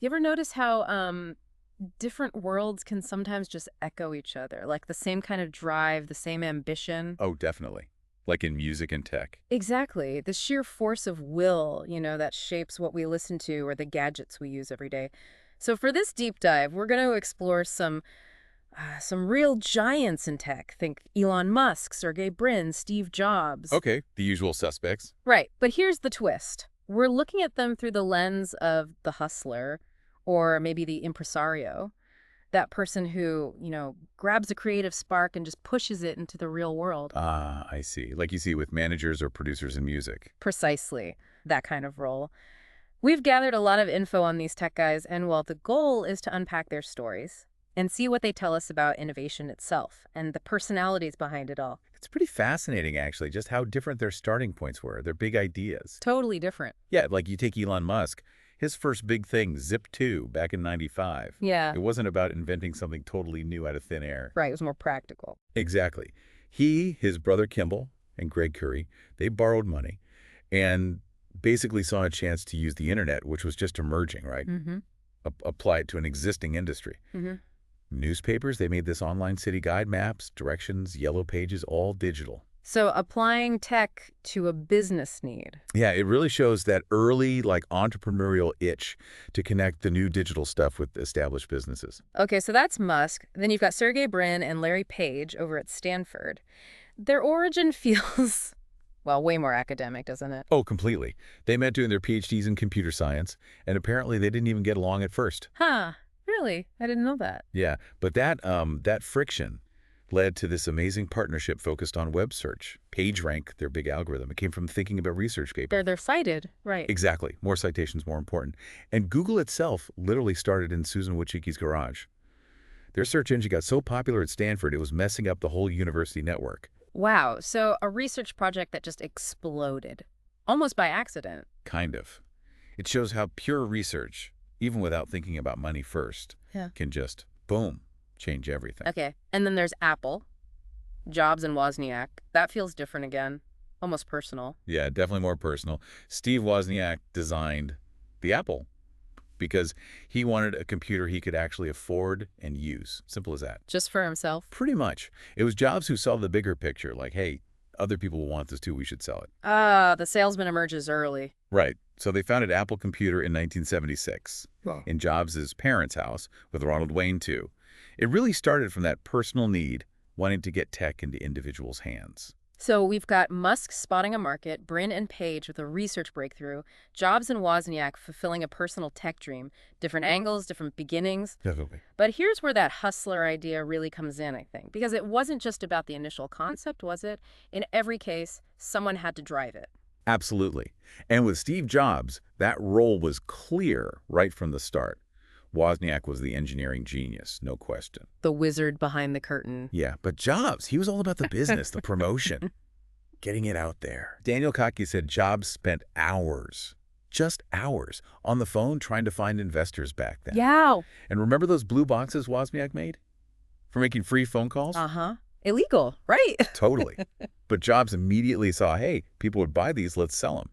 You ever notice how different worlds can sometimes just echo each other, like the same kind of drive, the same ambition? Oh, definitely. Like in music and tech. Exactly. The sheer force of will, that shapes what we listen to or the gadgets we use every day. So for this deep dive, we're going to explore some real giants in tech. Think Elon Musk, Sergey Brin, Steve Jobs. Okay, the usual suspects. Right. But here's the twist. We're looking at them through the lens of the hustler or maybe the impresario, that person who, grabs a creative spark and just pushes it into the real world. Ah, I see. Like you see with managers or producers in music. Precisely that kind of role. We've gathered a lot of info on these tech guys, and well, the goal is to unpack their stories and see what they tell us about innovation itself and the personalities behind it all. It's pretty fascinating, actually, just how different their starting points were, their big ideas. Totally different. Yeah, like you take Elon Musk, his first big thing, Zip 2, back in '95. Yeah, It wasn't about inventing something totally new out of thin air. right. It was more practical. Exactly. He, his brother Kimball, and Greg Curry, they borrowed money and basically saw a chance to use the internet, which was just emerging, right? Mm-hmm. Apply it to an existing industry. Mm-hmm. Newspapers, they made this online city guide, maps, directions, yellow pages, all digital. So applying tech to a business need. Yeah, it really shows that early, like, entrepreneurial itch to connect the new digital stuff with established businesses. Okay, so that's Musk. Then you've got Sergey Brin and Larry Page over at Stanford. Their origin feels, well, way more academic, doesn't it? Oh, completely. They met doing their PhDs in computer science, and apparently they didn't even get along at first. Huh, really? I didn't know that. Yeah, but that friction led to this amazing partnership focused on web search. PageRank, their big algorithm, it came from thinking about research paper. They're cited, right. Exactly. More citations, more important. And Google itself literally started in Susan Wojcicki's garage. Their search engine got so popular at Stanford, it was messing up the whole university network. Wow, so a research project that just exploded, almost by accident. Kind of. It shows how pure research, even without thinking about money first, Yeah. can just, boom, change everything. Okay, and then there's Apple, Jobs and Wozniak. That feels different again, almost personal. Yeah, definitely more personal. Steve Wozniak designed the Apple because he wanted a computer he could actually afford and use. Simple as that. Just for himself. Pretty much. It was Jobs who saw the bigger picture, like, hey, other people will want this too, we should sell it. Ah, the salesman emerges early. Right. So they founded Apple Computer in 1976 Wow. in Jobs' parents' house with Ronald Wayne too. It really started from that personal need, wanting to get tech into individuals' hands. So we've got Musk spotting a market, Brin and Page with a research breakthrough, Jobs and Wozniak fulfilling a personal tech dream. Different angles, different beginnings. Definitely. But here's where that hustler idea really comes in, I think. Because it wasn't just about the initial concept, was it? In every case, someone had to drive it. Absolutely. And with Steve Jobs, that role was clear right from the start. Wozniak was the engineering genius, no question. The wizard behind the curtain. Yeah, but Jobs, he was all about the business, the promotion, getting it out there. Daniel Kottke said Jobs spent hours, just hours, on the phone trying to find investors back then. Yeah. And remember those blue boxes Wozniak made? For making free phone calls? Uh-huh. Illegal, right? Totally. But Jobs immediately saw, hey, people would buy these, let's sell them.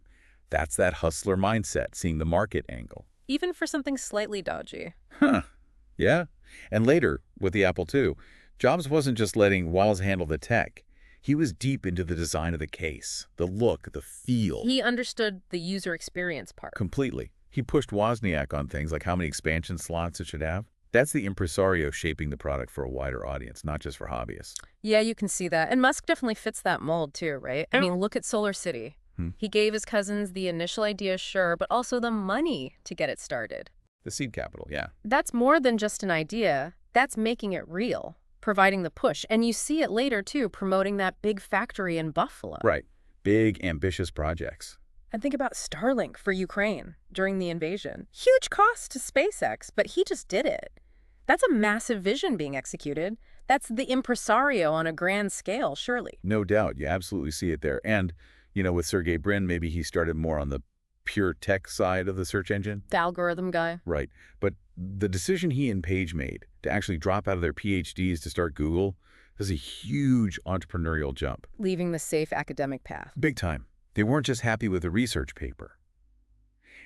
That's that hustler mindset, seeing the market angle. Even for something slightly dodgy. Huh. Yeah. And later, with the Apple II, Jobs wasn't just letting Woz handle the tech. He was deep into the design of the case, the look, the feel. He understood the user experience part. Completely. He pushed Wozniak on things like how many expansion slots it should have. That's the impresario shaping the product for a wider audience, not just for hobbyists. Yeah, you can see that. And Musk definitely fits that mold too, right? I mean, look at Solar City. He gave his cousins the initial idea, sure, but also the money to get it started. The seed capital, yeah. That's more than just an idea. That's making it real, providing the push. And you see it later, too, promoting that big factory in Buffalo. Right. Big, ambitious projects. And think about Starlink for Ukraine during the invasion. Huge cost to SpaceX, but he just did it. That's a massive vision being executed. That's the impresario on a grand scale, surely. No doubt. You absolutely see it there. And, with Sergey Brin, maybe he started more on the pure tech side of the search engine. The algorithm guy. Right. But the decision he and Page made to actually drop out of their PhDs to start Google is a huge entrepreneurial jump. Leaving the safe academic path. Big time. They weren't just happy with a research paper.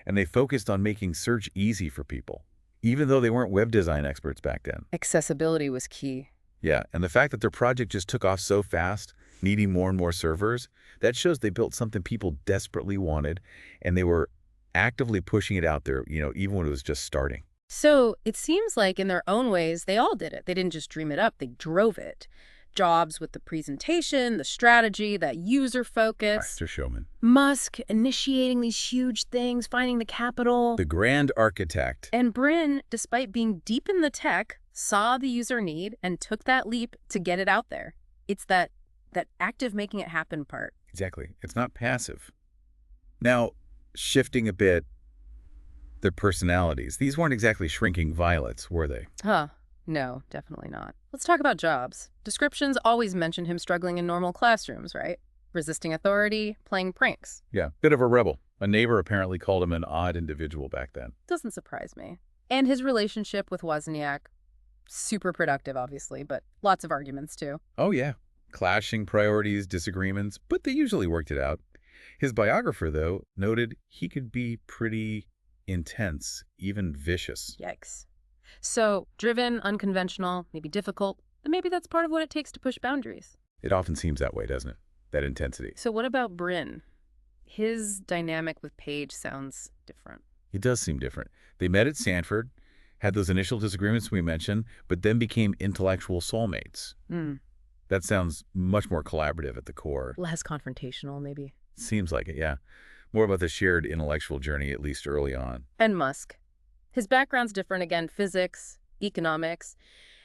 And they focused on making search easy for people. even though they weren't web design experts back then. Accessibility was key. Yeah, and the fact that their project just took off so fast, needing more and more servers, that shows they built something people desperately wanted, and they were actively pushing it out there, even when it was just starting. So it seems like in their own ways, they all did it. They didn't just dream it up, they drove it. Jobs with the presentation, the strategy, that user focus. Master showman. Musk initiating these huge things, finding the capital. The grand architect. And Brin, despite being deep in the tech, saw the user need and took that leap to get it out there. It's that active making it happen part. Exactly. It's not passive. Now, shifting a bit, their personalities. These weren't exactly shrinking violets, were they? Huh. No, definitely not. Let's talk about Jobs. Descriptions always mention him struggling in normal classrooms, right? Resisting authority, playing pranks. Yeah, bit of a rebel. A neighbor apparently called him an odd individual back then. Doesn't surprise me. And his relationship with Wozniak, super productive, obviously, but lots of arguments, too. Oh, yeah. Clashing priorities, disagreements, but they usually worked it out. His biographer, though, noted he could be pretty intense, even vicious. Yikes. So, driven, unconventional, maybe difficult, and maybe that's part of what it takes to push boundaries. It often seems that way, doesn't it? That intensity. So what about Brin? His dynamic with Paige sounds different. It does seem different. They met at Stanford, had those initial disagreements we mentioned, but then became intellectual soulmates. That sounds much more collaborative at the core. Less confrontational, maybe. Seems like it, yeah. More about the shared intellectual journey, at least early on. And Musk. His background's different again, physics, economics,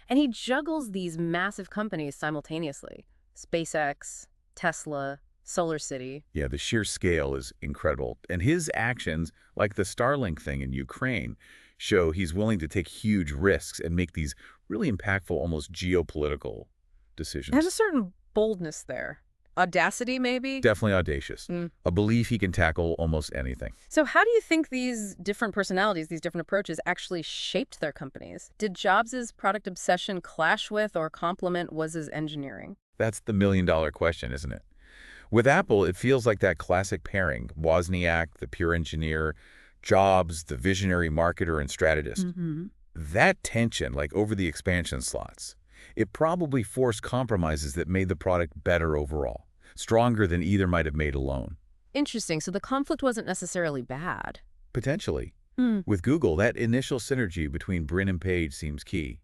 and he juggles these massive companies simultaneously. SpaceX, Tesla, Solar City. Yeah, the sheer scale is incredible. And his actions, like the Starlink thing in Ukraine, show he's willing to take huge risks and make these really impactful, almost geopolitical decisions. There's a certain boldness there. Audacity, maybe? Definitely audacious. A belief he can tackle almost anything. So how do you think these different personalities, these different approaches actually shaped their companies? Did Jobs' product obsession clash with or complement Woz's engineering? That's the million-dollar question, isn't it? With Apple, it feels like that classic pairing. Wozniak, the pure engineer, Jobs, the visionary marketer and strategist. That tension, like over the expansion slots, it probably forced compromises that made the product better overall, stronger than either might have made alone. Interesting. So the conflict wasn't necessarily bad. Potentially. With Google, that initial synergy between Brin and Page seems key.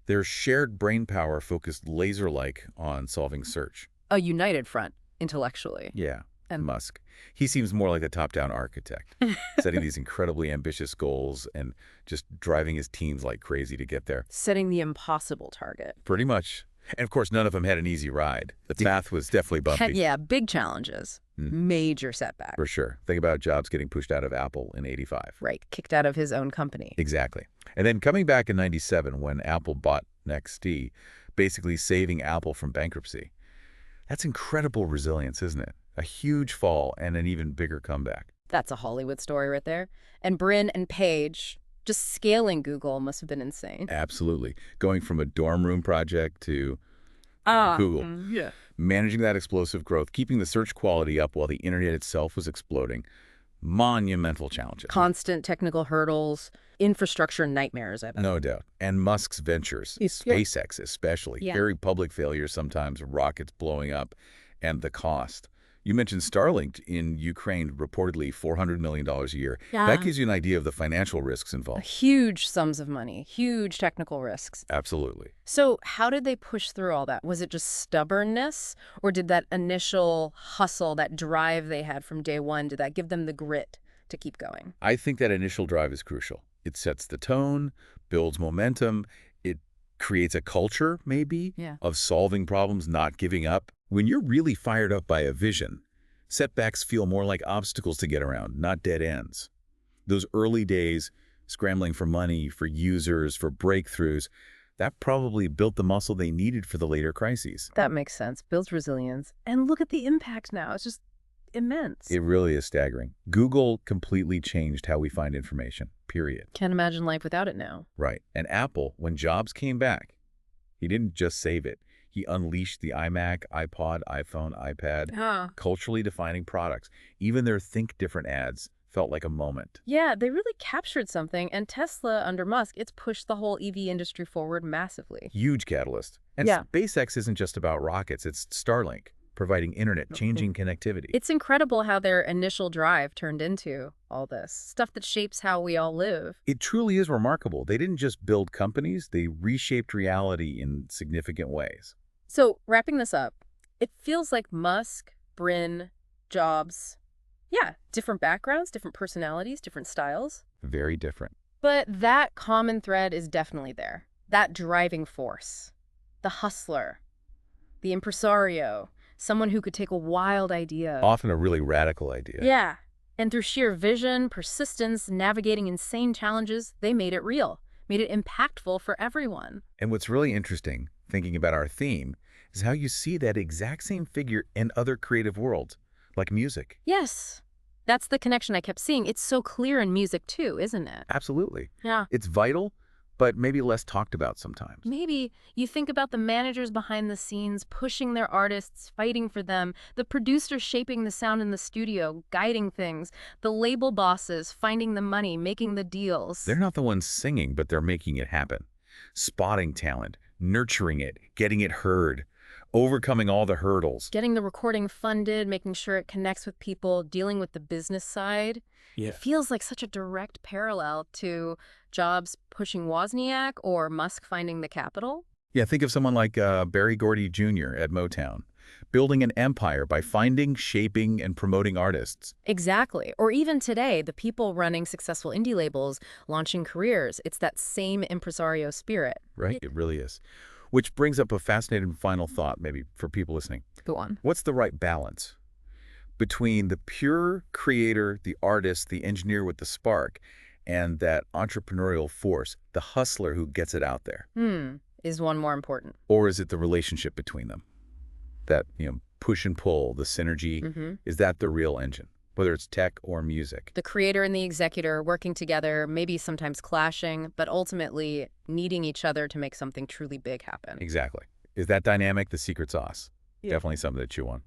Their shared brainpower focused laser-like on solving search. A united front, intellectually. Yeah, and Musk. He seems more like a top-down architect, setting these incredibly ambitious goals and just driving his teams like crazy to get there. Setting the impossible target. Pretty much. And of course, none of them had an easy ride. The path was definitely bumpy. Yeah, big challenges. Major setbacks. For sure. Think about Jobs getting pushed out of Apple in '85. Right, kicked out of his own company. Exactly. And then coming back in '97 when Apple bought NXT, basically saving Apple from bankruptcy. That's incredible resilience, isn't it? A huge fall and an even bigger comeback. That's a Hollywood story right there. And Brin and Page, just scaling Google must have been insane. Absolutely. Going from a dorm room project to Google. Yeah. Managing that explosive growth, keeping the search quality up while the internet itself was exploding. Monumental challenges. Constant technical hurdles, infrastructure nightmares, I bet. No doubt. And Musk's ventures, SpaceX especially, very public failures sometimes, rockets blowing up, and the cost. You mentioned Starlink in Ukraine, reportedly $400 million a year. That gives you an idea of the financial risks involved. Huge sums of money, huge technical risks. Absolutely. So how did they push through all that? Was it just stubbornness, or did that initial hustle, that drive they had from day one, did that give them the grit to keep going? I think that initial drive is crucial. It sets the tone, builds momentum. It creates a culture, maybe, of solving problems, not giving up. When you're really fired up by a vision, setbacks feel more like obstacles to get around, not dead ends. Those early days, scrambling for money, for users, for breakthroughs, that probably built the muscle they needed for the later crises. That makes sense. Builds resilience. And look at the impact now. It's just immense. It really is staggering. Google completely changed how we find information, period. Can't imagine life without it now. Right. And Apple, when Jobs came back, he didn't just save it. He unleashed the iMac, iPod, iPhone, iPad, culturally defining products. Even their Think Different ads felt like a moment. Yeah, they really captured something, and Tesla, under Musk, it's pushed the whole EV industry forward massively. Huge catalyst. And Yeah. SpaceX isn't just about rockets, it's Starlink, providing internet-changing connectivity. It's incredible how their initial drive turned into all this stuff that shapes how we all live. It truly is remarkable. They didn't just build companies, they reshaped reality in significant ways. So, wrapping this up, it feels like Musk, Brin, Jobs, yeah, different backgrounds, different personalities, different styles. Very different. But that common thread is definitely there. That driving force. The hustler. The impresario. Someone who could take a wild idea. Often a really radical idea. Yeah. And through sheer vision, persistence, navigating insane challenges, they made it real. Made it impactful for everyone. And what's really interesting, thinking about our theme, is how you see that exact same figure in other creative worlds, like music. Yes. That's the connection I kept seeing. It's so clear in music too, isn't it? Absolutely. Yeah. It's vital, but maybe less talked about sometimes. Maybe you think about the managers behind the scenes, pushing their artists, fighting for them, the producers shaping the sound in the studio, guiding things, the label bosses finding the money, making the deals. They're not the ones singing, but they're making it happen. Spotting talent, nurturing it, getting it heard, overcoming all the hurdles. Getting the recording funded, making sure it connects with people, dealing with the business side. Yeah. It feels like such a direct parallel to Jobs pushing Wozniak or Musk finding the capital. Yeah, think of someone like Berry Gordy Jr. at Motown, building an empire by finding, shaping, and promoting artists. Exactly. Or even today, the people running successful indie labels, launching careers. It's that same impresario spirit. Right? It really is. Which brings up a fascinating final thought, maybe, for people listening. Go on. What's the right balance between the pure creator, the artist, the engineer with the spark, and that entrepreneurial force, the hustler who gets it out there? Is one more important? Or is it the relationship between them? That, push and pull, the synergy, is that the real engine, whether it's tech or music? The creator and the executor working together, maybe sometimes clashing, but ultimately needing each other to make something truly big happen. Exactly. Is that dynamic the secret sauce? Definitely something to chew on.